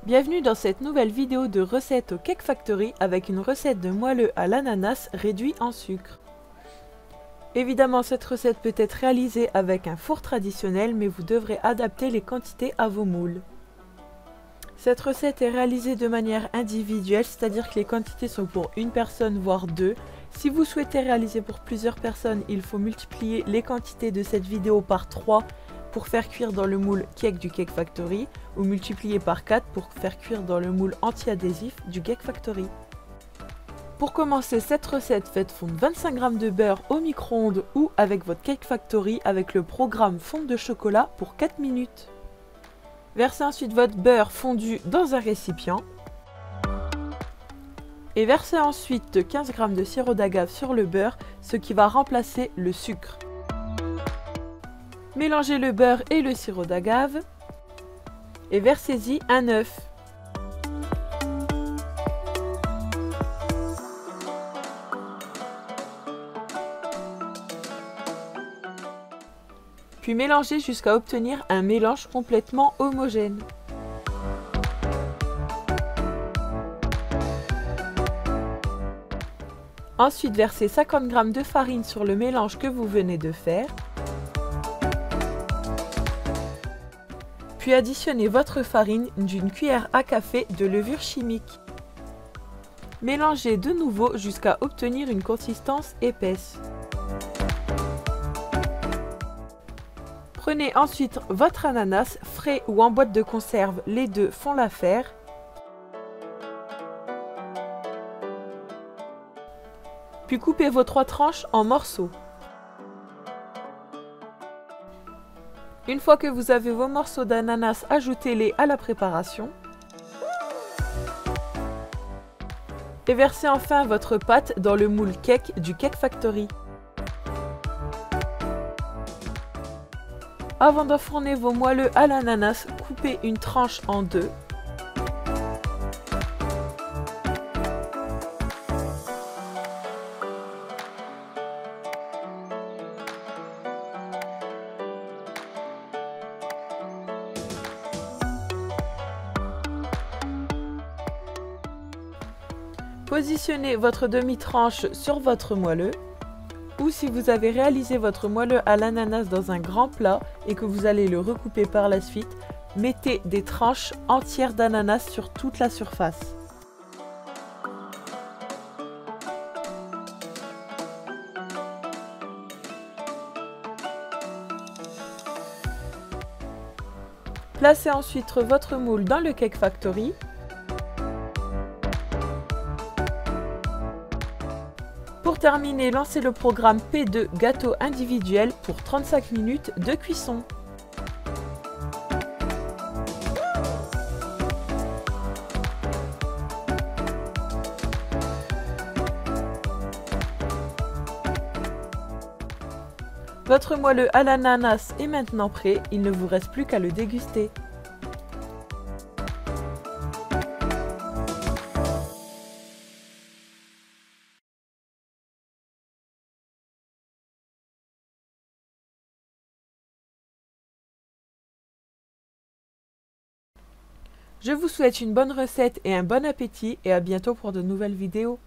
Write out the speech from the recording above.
Bienvenue dans cette nouvelle vidéo de recette au Cake Factory avec une recette de moelleux à l'ananas réduit en sucre. Évidemment, cette recette peut être réalisée avec un four traditionnel, mais vous devrez adapter les quantités à vos moules. Cette recette est réalisée de manière individuelle, c'est-à-dire que les quantités sont pour une personne voire deux. Si vous souhaitez réaliser pour plusieurs personnes, il faut multiplier les quantités de cette vidéo par 3 pour faire cuire dans le moule cake du Cake Factory ou multiplier par 4 pour faire cuire dans le moule anti-adhésif du Cake Factory. Pour commencer cette recette, faites fondre 25 g de beurre au micro-ondes ou avec votre Cake Factory avec le programme fonte de chocolat pour 4 minutes. Versez ensuite votre beurre fondu dans un récipient et versez ensuite 15 g de sirop d'agave sur le beurre, ce qui va remplacer le sucre. Mélangez le beurre et le sirop d'agave et versez-y un œuf. Puis mélangez jusqu'à obtenir un mélange complètement homogène. Ensuite, versez 50 g de farine sur le mélange que vous venez de faire. Puis additionnez votre farine d'une cuillère à café de levure chimique. Mélangez de nouveau jusqu'à obtenir une consistance épaisse. Prenez ensuite votre ananas, frais ou en boîte de conserve, les deux font l'affaire. Puis coupez vos 3 tranches en morceaux. Une fois que vous avez vos morceaux d'ananas, ajoutez-les à la préparation. Et versez enfin votre pâte dans le moule cake du Cake Factory. Avant d'enfourner vos moelleux à l'ananas, coupez une tranche en deux. Positionnez votre demi-tranche sur votre moelleux. Ou si vous avez réalisé votre moelleux à l'ananas dans un grand plat et que vous allez le recouper par la suite, mettez des tranches entières d'ananas sur toute la surface. Placez ensuite votre moule dans le Cake Factory. Pour terminer, lancez le programme P2 gâteau individuel pour 35 minutes de cuisson. Votre moelleux à l'ananas est maintenant prêt, il ne vous reste plus qu'à le déguster. Je vous souhaite une bonne recette et un bon appétit et à bientôt pour de nouvelles vidéos.